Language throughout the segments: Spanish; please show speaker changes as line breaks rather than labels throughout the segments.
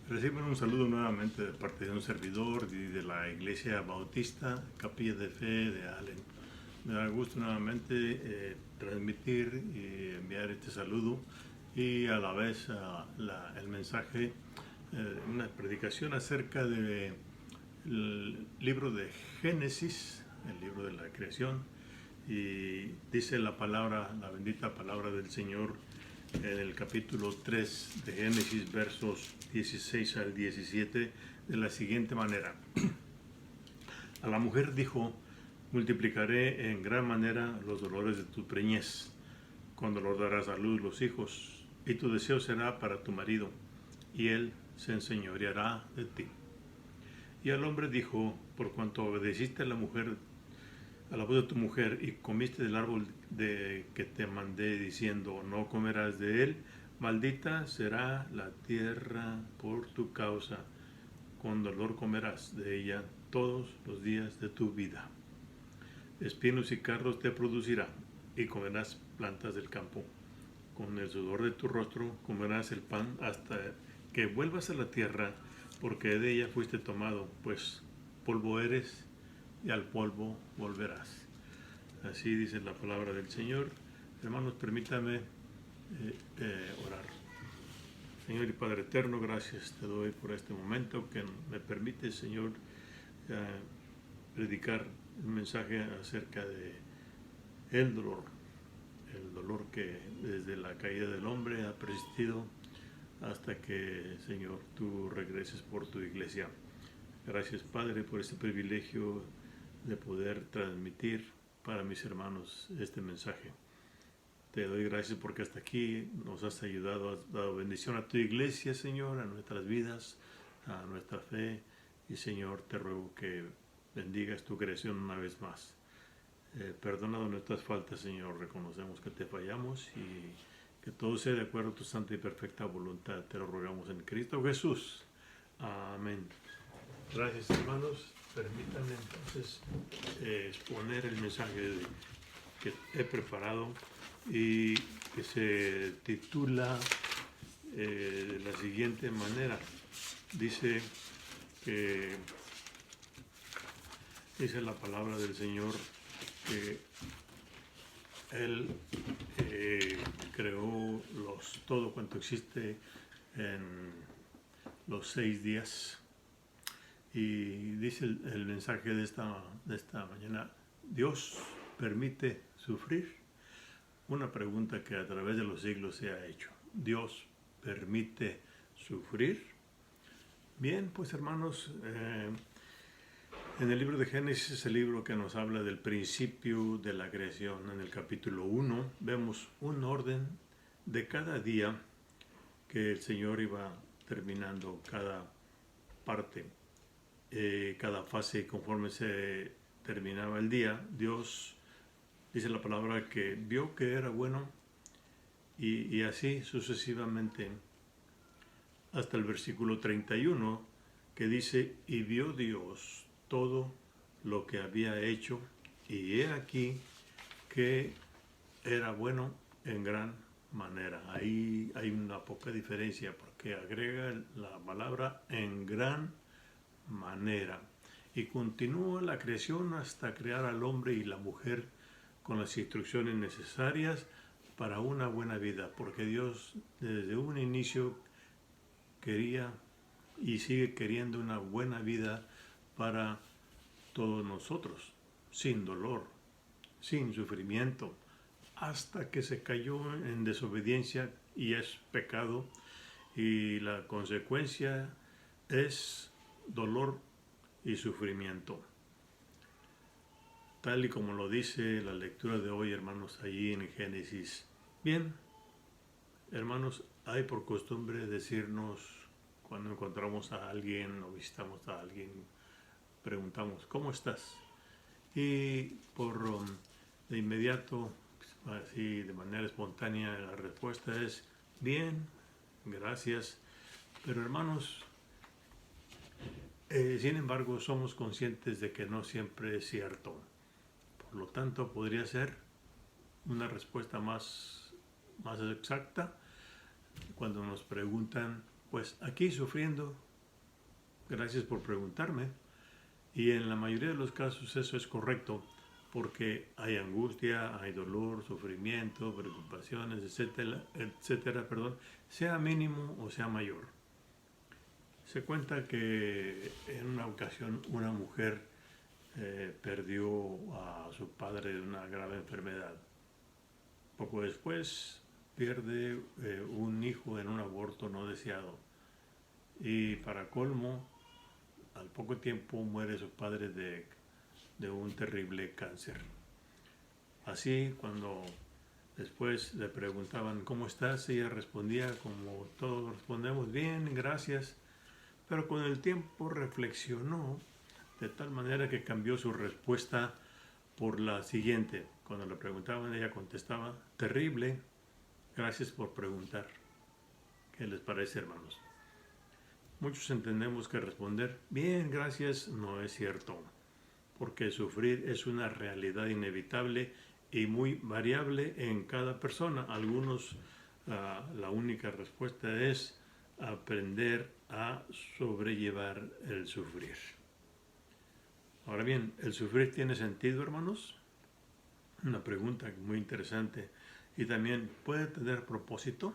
Reciben un saludo nuevamente de parte de un servidor y de la Iglesia Bautista, Capilla de Fe de Allen. Me da gusto nuevamente transmitir y enviar este saludo y a la vez el mensaje, una predicación acerca del libro de Génesis, el libro de la creación, y dice la palabra, la bendita palabra del Señor en el capítulo 3 de Génesis, versos 16 al 17, de la siguiente manera. A la mujer dijo: multiplicaré en gran manera los dolores de tu preñez. Con dolor darás a luz los hijos, y tu deseo será para tu marido, y él se enseñoreará de ti. Y al hombre dijo: por cuanto obedeciste a la mujer, a la voz de tu mujer, y comiste del árbol de que te mandé diciendo: no comerás de él, maldita será la tierra por tu causa, con dolor comerás de ella todos los días de tu vida. Espinos y cardos te producirá, y comerás plantas del campo. Con el sudor de tu rostro comerás el pan hasta que vuelvas a la tierra, porque de ella fuiste tomado, pues polvo eres y al polvo volverás. Así dice la palabra del Señor. Hermanos, permítame orar. Señor y Padre eterno, gracias te doy por este momento que me permite, Señor, predicar un mensaje acerca de el dolor que desde la caída del hombre ha persistido hasta que, Señor, tú regreses por tu iglesia. Gracias, Padre, por este privilegio de poder transmitir para mis hermanos este mensaje. Te doy gracias porque hasta aquí nos has ayudado, has dado bendición a tu iglesia, Señor, a nuestras vidas, a nuestra fe. Y, Señor, te ruego que bendigas tu creación una vez más. Perdonado nuestras faltas, Señor, reconocemos que te fallamos y que todo sea de acuerdo a tu santa y perfecta voluntad. Te lo rogamos en Cristo Jesús. Amén. Gracias, hermanos. Permítanme entonces exponer el mensaje que he preparado y que se titula de la siguiente manera. Dice la palabra del Señor que Él creó todo cuanto existe en los 6 días. Y dice el mensaje de esta mañana: ¿Dios permite sufrir? Una pregunta que a través de los siglos se ha hecho. ¿Dios permite sufrir? Bien, pues hermanos, en el libro de Génesis es el libro que nos habla del principio de la creación. En el capítulo 1 vemos un orden de cada día que el Señor iba terminando cada parte. Cada fase, conforme se terminaba el día, Dios, dice la palabra, que vio que era bueno, y así sucesivamente hasta el versículo 31, que dice: y vio Dios todo lo que había hecho, y he aquí que era bueno en gran manera. Ahí hay una poca diferencia porque agrega la palabra en gran manera. Y continúa la creación hasta crear al hombre y la mujer con las instrucciones necesarias para una buena vida, porque Dios desde un inicio quería y sigue queriendo una buena vida para todos nosotros, sin dolor, sin sufrimiento, hasta que se cayó en desobediencia y es pecado, y la consecuencia es dolor y sufrimiento. Tal y como lo dice la lectura de hoy, hermanos, allí en Génesis. Bien, hermanos, hay por costumbre decirnos cuando encontramos a alguien o visitamos a alguien, preguntamos: ¿cómo estás? Y de inmediato, así de manera espontánea, la respuesta es: bien, gracias. Pero hermanos, sin embargo, somos conscientes de que no siempre es cierto. Por lo tanto, podría ser una respuesta más exacta cuando nos preguntan: pues aquí sufriendo, gracias por preguntarme. Y en la mayoría de los casos eso es correcto, porque hay angustia, hay dolor, sufrimiento, preocupaciones, etcétera, etcétera, perdón, sea mínimo o sea mayor. Se cuenta que en una ocasión una mujer perdió a su padre de una grave enfermedad. Poco después pierde un hijo en un aborto no deseado. Y para colmo, al poco tiempo muere su padre de un terrible cáncer. Así, cuando después le preguntaban ¿cómo estás?, ella respondía como todos respondemos, bien, gracias. Pero con el tiempo reflexionó de tal manera que cambió su respuesta por la siguiente. Cuando le preguntaban, ella contestaba, terrible, gracias por preguntar. ¿Qué les parece, hermanos? Muchos entendemos que responder, bien, gracias, no es cierto, porque sufrir es una realidad inevitable y muy variable en cada persona. Algunos, la única respuesta es aprender a sobrellevar el sufrir. Ahora bien, ¿el sufrir tiene sentido, hermanos? Una pregunta muy interesante. Y también, ¿puede tener propósito?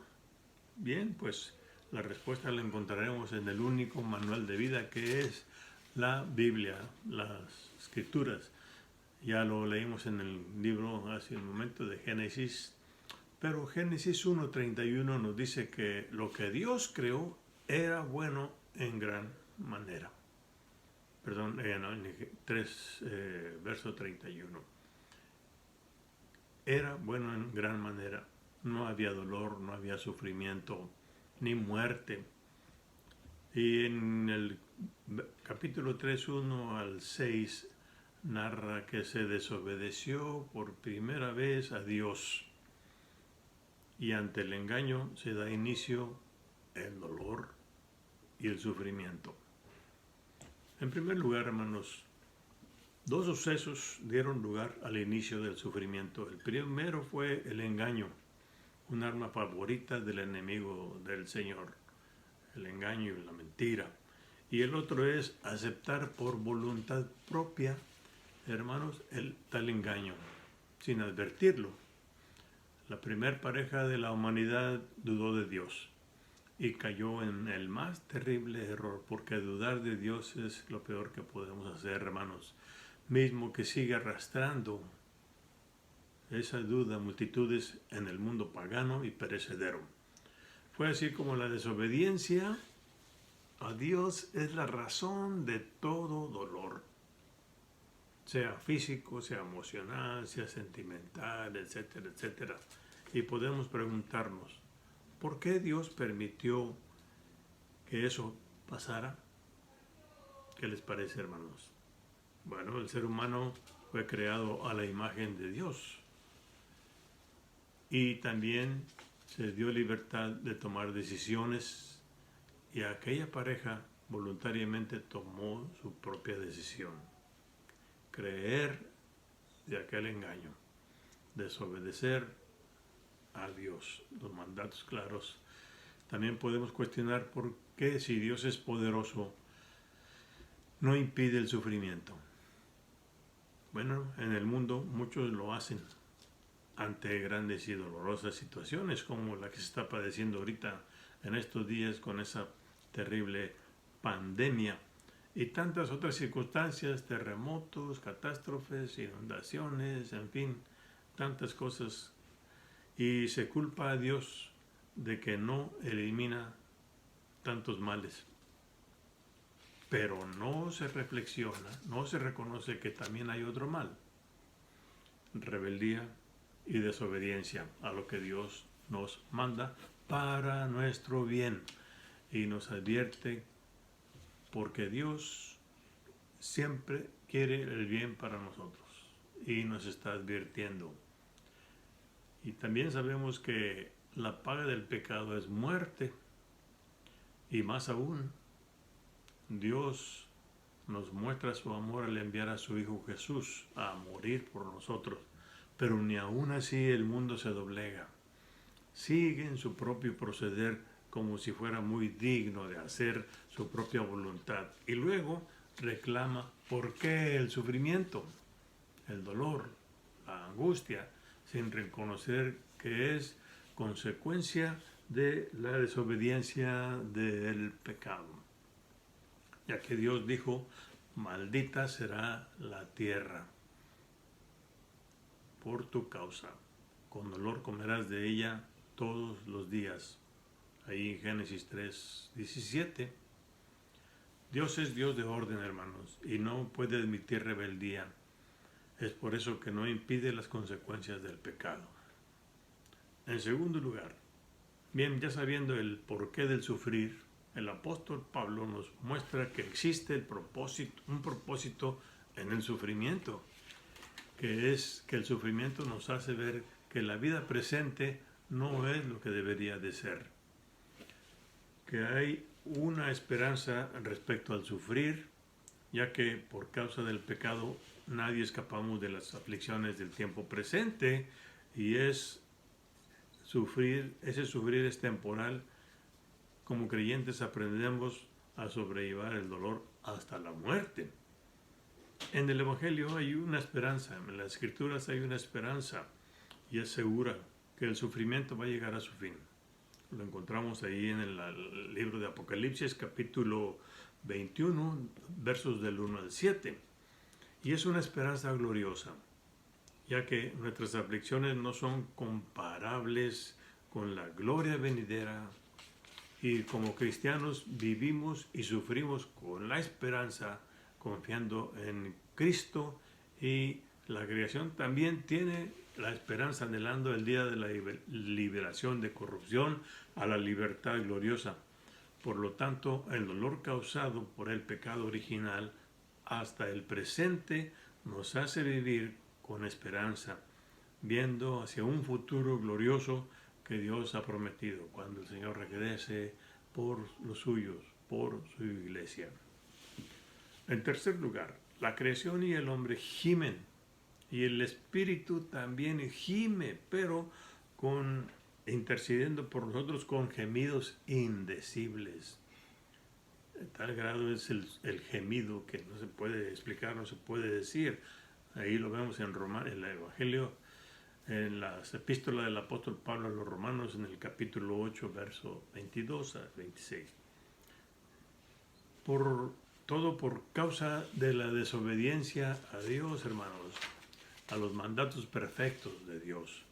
Bien, pues la respuesta la encontraremos en el único manual de vida que es la Biblia, las Escrituras. Ya lo leímos en el libro hace un momento de Génesis, pero Génesis 1:31 nos dice que lo que Dios creó era bueno en gran manera. Perdón, en 3, verso 31. Era bueno en gran manera. No había dolor, no había sufrimiento, ni muerte. Y en el capítulo 3, 1 al 6, narra que se desobedeció por primera vez a Dios. Y ante el engaño se da inicio el dolor y el sufrimiento. En primer lugar, hermanos, dos sucesos dieron lugar al inicio del sufrimiento. El primero fue el engaño, un arma favorita del enemigo del Señor, el engaño y la mentira. Y el otro es aceptar por voluntad propia, hermanos, el tal engaño, sin advertirlo. La primer pareja de la humanidad dudó de Dios y cayó en el más terrible error, porque dudar de Dios es lo peor que podemos hacer, hermanos. Mismo que sigue arrastrando esa duda multitudes en el mundo pagano y perecedero. Fue así como la desobediencia a Dios es la razón de todo dolor, sea físico, sea emocional, sea sentimental, etcétera, etcétera. Y podemos preguntarnos, ¿por qué Dios permitió que eso pasara? ¿Qué les parece, hermanos? Bueno, el ser humano fue creado a la imagen de Dios y también se dio libertad de tomar decisiones y aquella pareja voluntariamente tomó su propia decisión. Creer de aquel engaño, desobedecer a Dios, los mandatos claros. También podemos cuestionar por qué, si Dios es poderoso, no impide el sufrimiento. Bueno, en el mundo muchos lo hacen ante grandes y dolorosas situaciones como la que se está padeciendo ahorita en estos días con esa terrible pandemia y tantas otras circunstancias, terremotos, catástrofes, inundaciones, en fin, tantas cosas. Y se culpa a Dios de que no elimina tantos males. Pero no se reflexiona, no se reconoce que también hay otro mal. Rebeldía y desobediencia a lo que Dios nos manda para nuestro bien. Y nos advierte porque Dios siempre quiere el bien para nosotros y nos está advirtiendo. Y también sabemos que la paga del pecado es muerte. Y más aún, Dios nos muestra su amor al enviar a su Hijo Jesús a morir por nosotros. Pero ni aún así el mundo se doblega. Sigue en su propio proceder como si fuera muy digno de hacer su propia voluntad. Y luego reclama por qué el sufrimiento, el dolor, la angustia, sin reconocer que es consecuencia de la desobediencia del pecado. Ya que Dios dijo, maldita será la tierra por tu causa. Con dolor comerás de ella todos los días. Ahí en Génesis 3:17. Dios es Dios de orden, hermanos, y no puede admitir rebeldía. Es por eso que no impide las consecuencias del pecado. En segundo lugar, bien, ya sabiendo el porqué del sufrir, el apóstol Pablo nos muestra que existe un propósito en el sufrimiento, que es que el sufrimiento nos hace ver que la vida presente no es lo que debería de ser, que hay una esperanza respecto al sufrir, ya que por causa del pecado nadie escapamos de las aflicciones del tiempo presente, y ese sufrir es temporal. Como creyentes aprendemos a sobrellevar el dolor hasta la muerte. En el Evangelio hay una esperanza, en las Escrituras hay una esperanza, y es segura que el sufrimiento va a llegar a su fin. Lo encontramos ahí en el libro de Apocalipsis, capítulo 21, versos del 1 al 7. Y es una esperanza gloriosa, ya que nuestras aflicciones no son comparables con la gloria venidera, y como cristianos vivimos y sufrimos con la esperanza, confiando en Cristo, y la creación también tiene la esperanza anhelando el día de la liberación de corrupción a la libertad gloriosa. Por lo tanto, el dolor causado por el pecado original hasta el presente nos hace vivir con esperanza, viendo hacia un futuro glorioso que Dios ha prometido cuando el Señor regrese por los suyos, por su iglesia. En tercer lugar, la creación y el hombre gimen, y el Espíritu también gime, pero intercediendo por nosotros con gemidos indecibles. De tal grado es el gemido que no se puede explicar, no se puede decir. Ahí lo vemos en el Evangelio, en las epístolas del apóstol Pablo a los Romanos, en el capítulo 8, verso 22 a 26. Todo por causa de la desobediencia a Dios, hermanos, a los mandatos perfectos de Dios.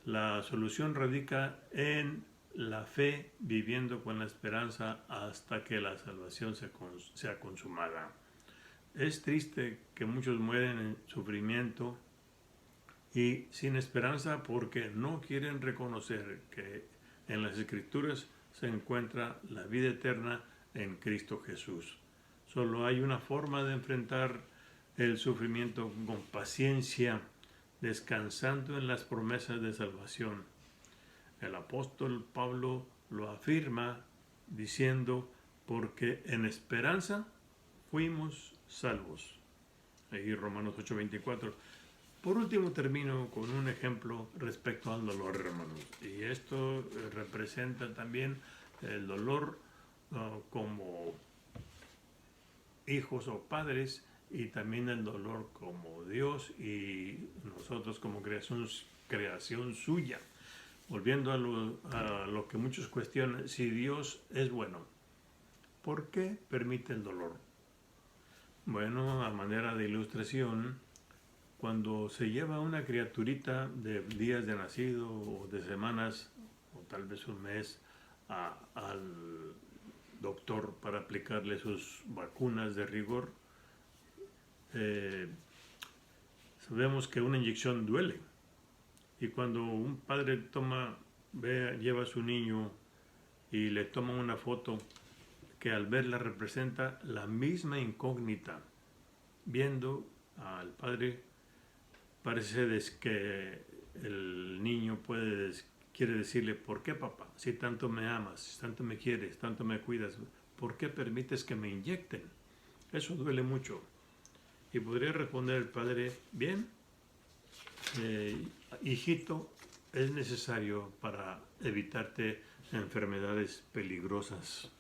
La solución radica en la fe, viviendo con la esperanza hasta que la salvación sea consumada. Es triste que muchos mueren en sufrimiento y sin esperanza porque no quieren reconocer que en las Escrituras se encuentra la vida eterna en Cristo Jesús. Solo hay una forma de enfrentar el sufrimiento con paciencia, descansando en las promesas de salvación. El apóstol Pablo lo afirma diciendo, porque en esperanza fuimos salvos. Ahí Romanos 8:24. Por último, termino con un ejemplo respecto al dolor, hermanos. Y esto representa también el dolor como hijos o padres, y también el dolor como Dios y nosotros como creación suya. Volviendo a lo que muchos cuestionan, si Dios es bueno, ¿por qué permite el dolor? Bueno, a manera de ilustración, cuando se lleva una criaturita de días de nacido o de semanas o tal vez un mes al doctor para aplicarle sus vacunas de rigor, sabemos que una inyección duele. Y cuando un padre lleva a su niño y le toma una foto que al verla representa la misma incógnita, viendo al padre, parece que el niño quiere decirle, ¿por qué, papá? Si tanto me amas, si tanto me quieres, tanto me cuidas, ¿por qué permites que me inyecten? Eso duele mucho. Y podría responder el padre, bien, hijito, es necesario para evitarte enfermedades peligrosas.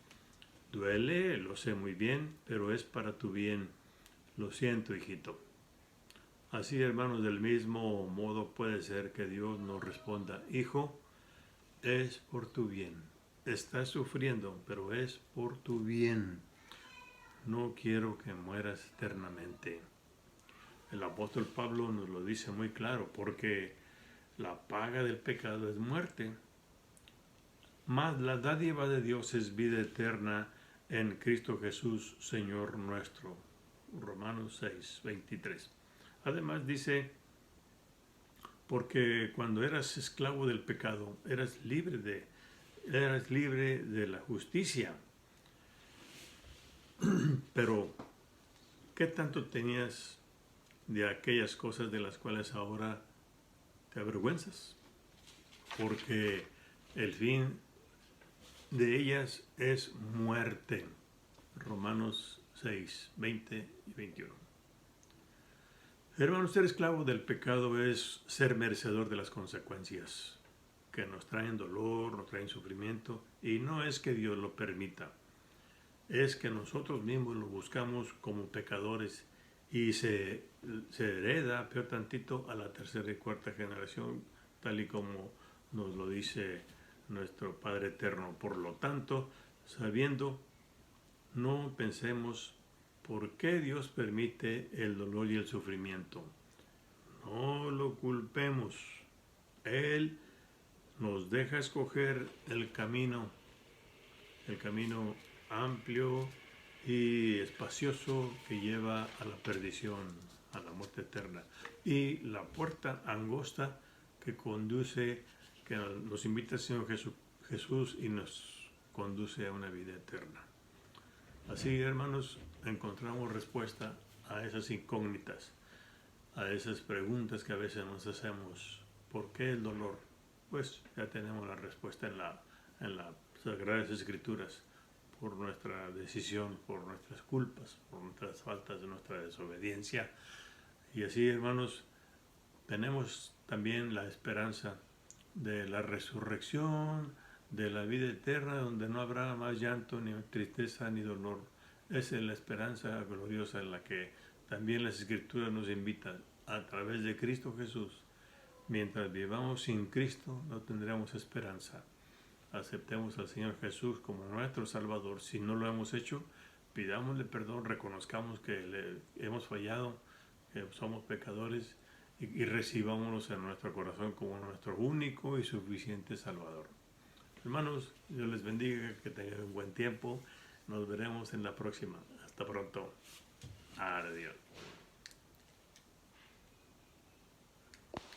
Duele, lo sé muy bien, pero es para tu bien. Lo siento, hijito. Así, hermanos, del mismo modo puede ser que Dios nos responda: hijo, es por tu bien. Estás sufriendo, pero es por tu bien. No quiero que mueras eternamente. El apóstol Pablo nos lo dice muy claro, porque la paga del pecado es muerte, mas la dádiva de Dios es vida eterna en Cristo Jesús, Señor nuestro. Romanos 6:23. Además dice: porque cuando eras esclavo del pecado, eras libre de la justicia. Pero, ¿qué tanto tenías de aquellas cosas de las cuales ahora te avergüenzas? Porque el fin de ellas es muerte. Romanos 6:20 y 21. Hermanos, ser esclavo del pecado es ser merecedor de las consecuencias que nos traen dolor, nos traen sufrimiento, y no es que Dios lo permita, es que nosotros mismos lo buscamos como pecadores y se hereda, peor tantito, a la tercera y cuarta generación, tal y como nos lo dice nuestro Padre Eterno. Por lo tanto, sabiendo, no pensemos por qué Dios permite el dolor y el sufrimiento. No lo culpemos. Él nos deja escoger el camino amplio y espacioso que lleva a la perdición, a la muerte eterna, y la puerta angosta que nos invita al Señor Jesús y nos conduce a una vida eterna. Así, hermanos, encontramos respuesta a esas incógnitas, a esas preguntas que a veces nos hacemos. ¿Por qué el dolor? Pues ya tenemos la respuesta en las Sagradas Escrituras, por nuestra decisión, por nuestras culpas, por nuestras faltas, de nuestra desobediencia. Y así, hermanos, tenemos también la esperanza de la resurrección, de la vida eterna, donde no habrá más llanto, ni tristeza, ni dolor. Esa es la esperanza gloriosa en la que también las Escrituras nos invitan a través de Cristo Jesús. Mientras vivamos sin Cristo, no tendremos esperanza. Aceptemos al Señor Jesús como nuestro Salvador. Si no lo hemos hecho, pidámosle perdón, reconozcamos que le hemos fallado, que somos pecadores, y recibámonos en nuestro corazón como nuestro único y suficiente Salvador. Hermanos, Dios les bendiga, que tengan un buen tiempo. Nos veremos en la próxima. Hasta pronto. Adiós.